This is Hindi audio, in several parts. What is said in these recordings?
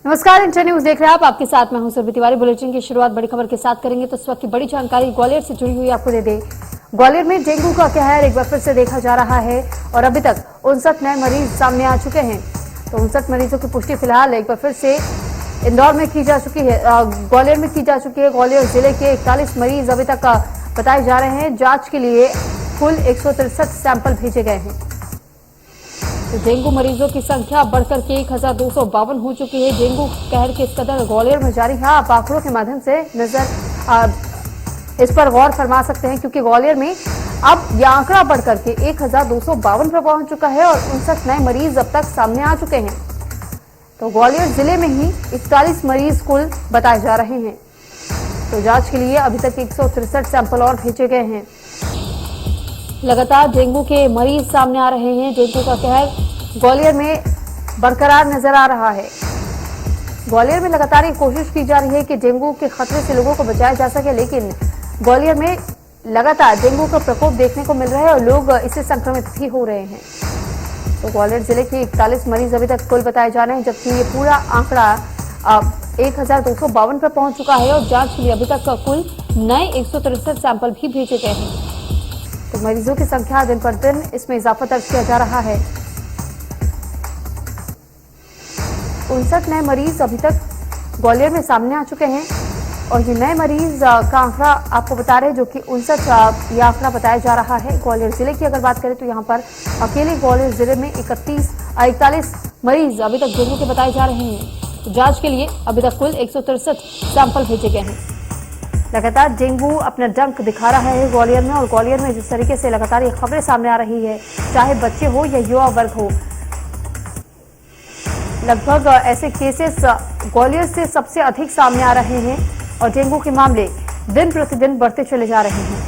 नमस्कार, इंटर न्यूज देख रहे हैं आप। आपके साथ मैं हूं सुरभि तिवारी। बुलेटिन की शुरुआत बड़ी खबर के साथ करेंगे तो इस वक्त की बड़ी जानकारी ग्वालियर से जुड़ी हुई आपको दे दें। ग्वालियर में डेंगू का कहर एक बार फिर से देखा जा रहा है और अभी तक 59 नए मरीज सामने आ चुके हैं। तो 59 मरीजों की पुष्टि फिलहाल एक बार फिर से इंदौर में की जा चुकी है, ग्वालियर में की जा चुकी है। ग्वालियर जिले के 41 मरीज अभी तक बताए जा रहे हैं। जांच के लिए कुल 163 सैंपल भेजे गए हैं। तो डेंगू मरीजों की संख्या बढ़कर के 1252 हो चुकी है। डेंगू कहर के इस कदर ग्वालियर में जारी है। आप आंकड़ों के माध्यम से इस पर गौर फरमा सकते हैं, क्योंकि ग्वालियर में अब यह आंकड़ा बढ़कर के 1252 पर पहुंच चुका है और 59 नए मरीज अब तक सामने आ चुके हैं। तो ग्वालियर जिले में ही 41 मरीज कुल बताए जा रहे हैं। तो जांच के लिए अभी तक 163 सैंपल और भेजे गए हैं। लगातार डेंगू के मरीज सामने आ रहे हैं। डेंगू का कहर ग्वालियर में बरकरार नजर आ रहा है। ग्वालियर में लगातार ये कोशिश की जा रही है कि डेंगू के खतरे से लोगों को बचाया जा सके, लेकिन ग्वालियर में लगातार डेंगू का प्रकोप देखने को मिल रहा है और लोग इससे संक्रमित भी हो रहे हैं। तो ग्वालियर जिले के 41 मरीज अभी तक कुल बताए जा रहे हैं, जबकि ये पूरा आंकड़ा 1252 पर पहुंच चुका है और जांच के लिए अभी तक कुल नए 163 सैंपल भी भेजे गए हैं। तो मरीजों की संख्या दिन पर दिन इसमें इजाफा दर्ज किया जा रहा है। 59 नए मरीज अभी तक ग्वालियर में सामने आ चुके हैं और ये नए मरीज का आंकड़ा आपको बता रहे हैं, जो कि 59 ये आंकड़ा बताया जा रहा है। ग्वालियर जिले की अगर बात करें तो यहाँ पर अकेले ग्वालियर जिले में 41 मरीज अभी तक डेंगू के बताए जा रहे हैं। तो जांच के लिए अभी तक कुल 163 सैंपल भेजे गए हैं। लगातार डेंगू अपना डंक दिखा रहा है ग्वालियर में, और ग्वालियर में जिस तरीके से लगातार ये खबरें सामने आ रही है, चाहे बच्चे हो या युवा वर्ग हो, लगभग ऐसे केसेस ग्वालियर से सबसे अधिक सामने आ रहे हैं और डेंगू के मामले दिन प्रतिदिन बढ़ते चले जा रहे हैं।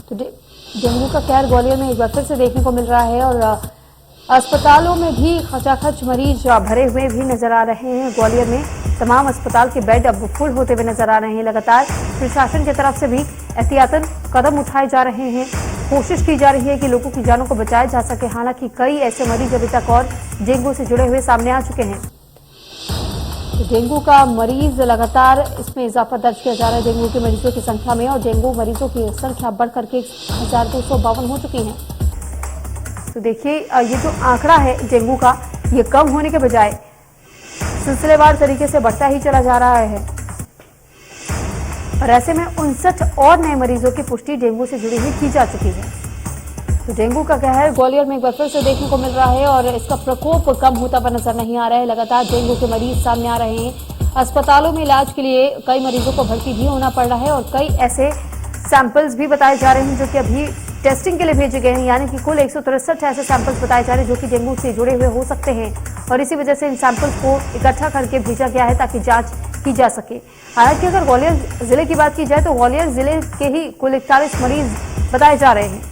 तो डेंगू का कहर ग्वालियर में एक बार फिर से देखने को मिल रहा है और अस्पतालों में भी खचाखच मरीज भरे हुए भी नजर आ रहे हैं। ग्वालियर में तमाम अस्पताल के बेड अब फुल होते हुए नजर आ रहे हैं। लगातार प्रशासन की तरफ से भी एहतियातन कदम उठाए जा रहे हैं। कोशिश की जा रही है कि लोगों की जानों को बचाया जा सके। हालांकि कई ऐसे मरीज अभी तक और डेंगू से जुड़े हुए सामने आ चुके हैं। तो डेंगू का मरीज लगातार इसमें इजाफा दर्ज किया जा रहा है, डेंगू के मरीजों की संख्या में, और डेंगू मरीजों की संख्या बढ़कर के 1252 हो चुकी है। तो देखिए, ये जो आंकड़ा है डेंगू का, ये कम होने के बजाय सिलसिलेवार तरीके से बढ़ता ही चला जा रहा है। और ऐसे में 59 और नए मरीजों की पुष्टि डेंगू से जुड़ी हुई की जा चुकी है। तो डेंगू का कहर ग्वालियर में एक बार फिर से देखने को मिल रहा है और इसका प्रकोप कम होता हुआ नजर नहीं आ रहा है। लगातार डेंगू के मरीज सामने आ रहे हैं। अस्पतालों में इलाज के लिए कई मरीजों को भर्ती भी होना पड़ रहा है और कई ऐसे सैंपल्स भी बताए जा रहे हैं जो कि अभी टेस्टिंग के लिए भेजे गए हैं। यानी कि कुल 163 ऐसे सैंपल्स बताए जा रहे हैं जो कि डेंगू से जुड़े हुए हो सकते हैं और इसी वजह से इन सैंपल्स को इकट्ठा करके भेजा गया है ताकि जांच की जा सके। हालांकि अगर ग्वालियर जिले की बात की जाए तो ग्वालियर जिले के ही कुल 41 मरीज बताए जा रहे हैं।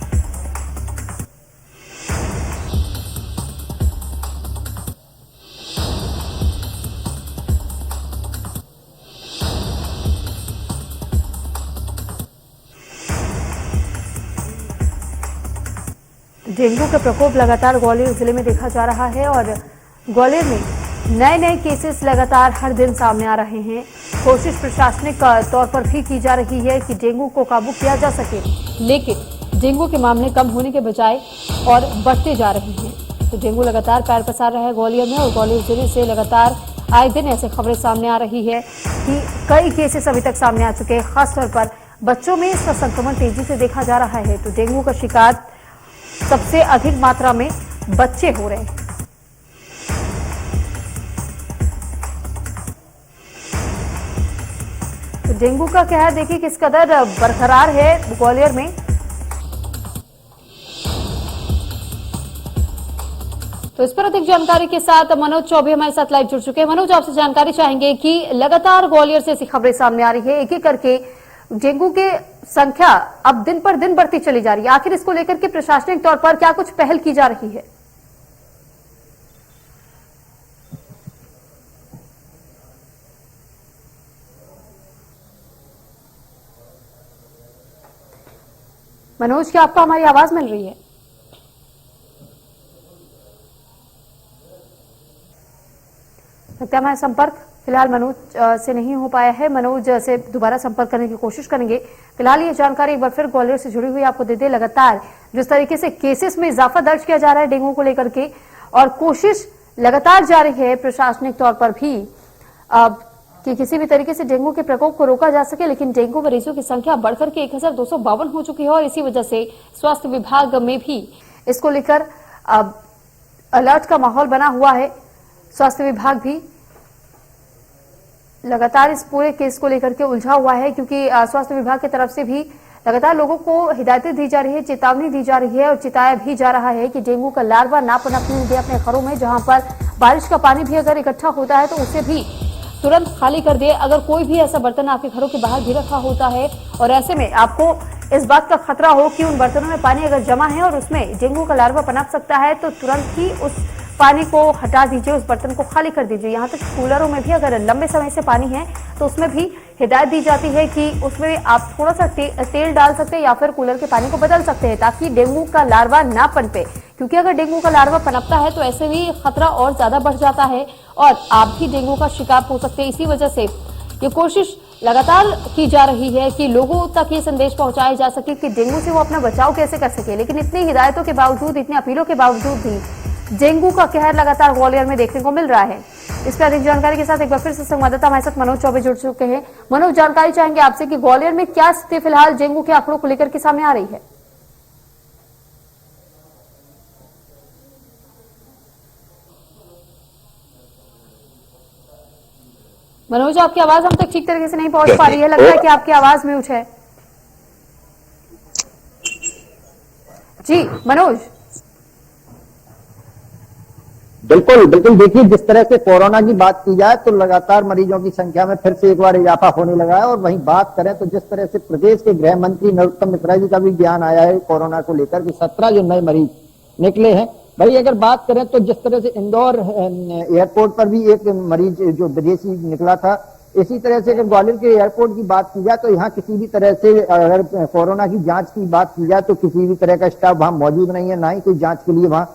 डेंगू का प्रकोप लगातार ग्वालियर जिले में देखा जा रहा है और ग्वालियर में नए नए केसेस लगातार हर दिन सामने आ रहे हैं। कोशिश प्रशासनिक तौर पर भी की जा रही है कि डेंगू को काबू किया जा सके, लेकिन डेंगू के मामले कम होने के बजाय और बढ़ते जा रहे हैं। तो डेंगू लगातार पैर पसार रहा है ग्वालियर में और ग्वालियर जिले से लगातार आए दिन ऐसे खबरें सामने आ रही है कि कई केसेस अभी तक सामने आ चुके हैं। खासतौर पर बच्चों में इसका संक्रमण तेजी से देखा जा रहा है। तो डेंगू का शिकार सबसे अधिक मात्रा में बच्चे हो रहे हैं। तो डेंगू का कहर देखिए किस कदर बरकरार है ग्वालियर में। तो इस पर अधिक जानकारी के साथ मनोज चौबे हमारे साथ लाइव जुड़ चुके हैं। मनोज, आपसे जानकारी चाहेंगे कि लगातार ग्वालियर से ऐसी खबरें सामने आ रही है, एक एक करके डेंगू के संख्या अब दिन पर दिन बढ़ती चली जा रही है। आखिर इसको लेकर के प्रशासनिक तौर पर क्या कुछ पहल की जा रही है? मनोज, क्या आपको हमारी आवाज मिल रही है? लगता है हमारा संपर्क फिलहाल मनोज से नहीं हो पाया है। मनोज से दोबारा संपर्क करने की कोशिश करेंगे। फिलहाल ये जानकारी एक बार फिर ग्वालियर से जुड़ी हुई आपको दे दे। लगातार जिस तरीके से केसेस में इजाफा दर्ज किया जा रहा है डेंगू को लेकर के, और कोशिश लगातार जारी है प्रशासनिक तौर पर भी कि किसी भी तरीके से डेंगू के प्रकोप को रोका जा सके, लेकिन डेंगू मरीजों की संख्या बढ़कर के 1252 हो चुकी है और इसी वजह से स्वास्थ्य विभाग में भी इसको लेकर अलर्ट का माहौल बना हुआ है। स्वास्थ्य विभाग भी लगातार इस पूरे केस को लेकर के उलझा हुआ है, क्योंकि स्वास्थ्य विभाग की तरफ से भी लगातार लोगों को हिदायतें दी जा रही है, चेतावनी दी जा रही है और चिताया भी जा रहा है कि डेंगू का लार्वा ना पनपने दे अपने घरों में। जहां पर बारिश का पानी भी अगर इकट्ठा होता है तो उसे भी तुरंत खाली कर दे। अगर कोई भी ऐसा बर्तन आपके घरों के बाहर भी रखा होता है और ऐसे में आपको इस बात का खतरा हो कि उन बर्तनों में पानी अगर जमा है और उसमें डेंगू का लार्वा पनप सकता है, तो तुरंत ही उस पानी को हटा दीजिए, उस बर्तन को खाली कर दीजिए। यहाँ तक कूलरों में भी अगर लंबे समय से पानी है तो उसमें भी हिदायत दी जाती है कि उसमें आप थोड़ा सा तेल डाल सकते हैं या फिर कूलर के पानी को बदल सकते हैं, ताकि डेंगू का लार्वा ना पनपे। क्योंकि अगर डेंगू का लार्वा पनपता है तो ऐसे भी खतरा और ज्यादा बढ़ जाता है और आप भी डेंगू का शिकार हो सकते हैं। इसी वजह से ये कोशिश लगातार की जा रही है कि लोगों तक ये संदेश पहुंचाया जा सके कि डेंगू से वो अपना बचाव कैसे कर सके। लेकिन इतनी हिदायतों के बावजूद, इतनी अपीलों के बावजूद भी डेंगू का कहर लगातार ग्वालियर में देखने को मिल रहा है। इस पर अधिक जानकारी के साथ एक बार फिर से संवाददाता हमारे साथ मनोज चौबे जुड़ चुके हैं। मनोज, जानकारी चाहेंगे आपसे कि ग्वालियर में क्या स्थिति फिलहाल डेंगू के आंकड़ों को लेकर के सामने आ रही है? मनोज, आपकी आवाज हम तक ठीक तरीके से नहीं पहुंच पा रही है। लगता है कि आपकी आवाज म्यूट है। जी मनोज। बिल्कुल बिल्कुल, देखिए जिस तरह से कोरोना की बात की जाए तो लगातार मरीजों की संख्या में फिर से एक बार इजाफा होने लगा है। और वहीं बात करें तो जिस तरह से प्रदेश के गृह मंत्री नरोत्तम मिश्रा जी का भी बयान आया है कोरोना को लेकर कि 17 जो नए मरीज निकले हैं। भाई अगर बात करें तो जिस तरह से इंदौर एयरपोर्ट पर भी एक मरीज जो विदेशी निकला था, इसी तरह से अगर ग्वालियर के एयरपोर्ट की बात की जाए तो यहाँ किसी भी तरह से अगर कोरोना की जांच की बात की जाए तो किसी भी तरह का स्टाफ वहां मौजूद नहीं है, ना ही कोई जांच के लिए वहां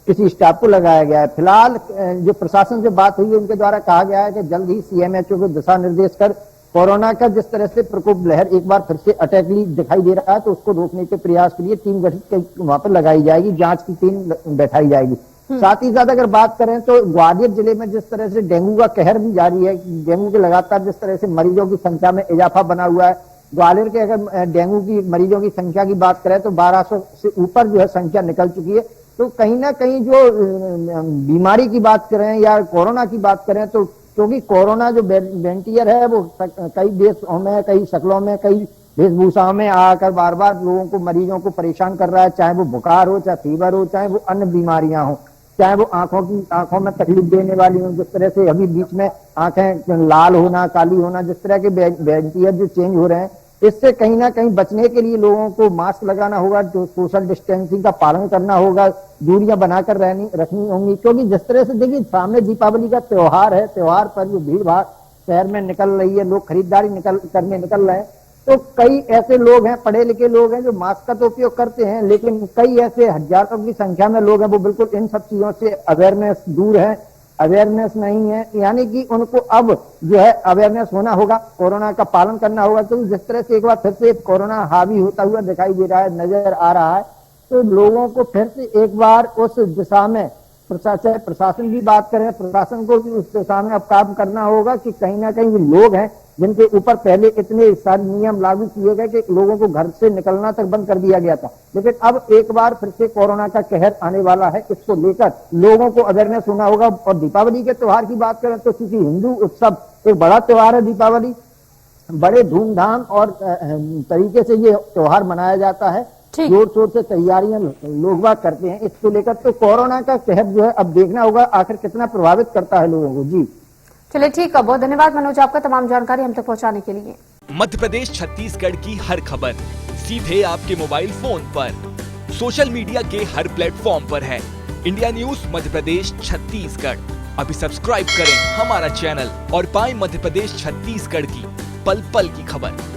किसी स्टाफ को लगाया गया है। फिलहाल जो प्रशासन से बात हुई है उनके द्वारा कहा गया है कि जल्द ही सीएमएचओ को दिशा निर्देश कर कोरोना का जिस तरह से प्रकोप लहर एक बार फिर से अटैकली दिखाई दे रहा है तो उसको रोकने के प्रयास के लिए टीम गठित वहां पर लगाई जाएगी, जांच की टीम बैठाई जाएगी। साथ ही साथ अगर बात करें तो ग्वालियर जिले में जिस तरह से डेंगू का कहर भी जारी है, डेंगू के लगातार जिस तरह से मरीजों की संख्या में इजाफा बना हुआ है। ग्वालियर के अगर डेंगू की मरीजों की संख्या की बात करें तो 1200 से ऊपर जो है संख्या निकल चुकी है। तो कहीं ना कहीं जो बीमारी की बात करें या कोरोना की बात करें तो क्योंकि कोरोना जो वेंटियर है वो कई देशों में, कई शक्लों में, कई वेशभूषाओं में आकर बार बार लोगों को, मरीजों को परेशान कर रहा है। चाहे वो बुखार हो, चाहे फीवर हो, चाहे वो अन्य बीमारियां हो, चाहे वो आंखों में तकलीफ देने वाली हो। जिस तरह से अभी बीच में आंखें लाल होना, काली होना, जिस तरह के वेंटियर जो चेंज हो रहे हैं, इससे कहीं ना कहीं बचने के लिए लोगों को मास्क लगाना होगा, जो सोशल डिस्टेंसिंग का पालन करना होगा, दूरियां बनाकर रखनी होंगी। क्योंकि जिस तरह से देखिए सामने दीपावली का त्योहार है, त्योहार पर जो भीड़ भाड़ शहर में निकल रही है, लोग खरीदारी करने निकल रहे हैं, तो कई ऐसे लोग हैं, पढ़े लिखे लोग हैं जो मास्क का तो उपयोग करते हैं, लेकिन कई ऐसे हजारों की संख्या में लोग हैं वो बिल्कुल इन सब चीजों से अवेयरनेस दूर है, अवेयरनेस नहीं है। यानी कि उनको अब जो है अवेयरनेस होना होगा, कोरोना का पालन करना होगा। क्योंकि जिस तरह से एक बार फिर से कोरोना हावी होता हुआ दिखाई दे रहा है, नजर आ रहा है, तो लोगों को फिर से एक बार उस दिशा में प्रशासन की बात करें, प्रशासन को भी उस दिशा में अब काम करना होगा कि कहीं ना कहीं लोग हैं जिनके ऊपर पहले इतने सारे नियम लागू किए गए कि लोगों को घर से निकलना तक बंद कर दिया गया था, लेकिन अब एक बार फिर से कोरोना का कहर आने वाला है। इसको लेकर लोगों को अवेयरनेस होना होगा। और दीपावली के त्योहार की बात करें तो क्योंकि हिंदू उत्सव एक बड़ा त्योहार है दीपावली, बड़े धूमधाम और तरीके से ये त्योहार मनाया जाता है, जोर शोर से तैयारियां लोग बात करते हैं। इसको लेकर तो कोरोना का कहर जो है अब देखना होगा आखिर कितना प्रभावित करता है लोगों को। जी चलिए ठीक है, बहुत धन्यवाद मनोज आपका तमाम जानकारी हम तक पहुंचाने के लिए। मध्य प्रदेश छत्तीसगढ़ की हर खबर सीधे आपके मोबाइल फोन पर, सोशल मीडिया के हर प्लेटफॉर्म पर है। इंडिया न्यूज मध्य प्रदेश छत्तीसगढ़, अभी सब्सक्राइब करें हमारा चैनल और पाएं मध्य प्रदेश छत्तीसगढ़ की पल पल की खबर।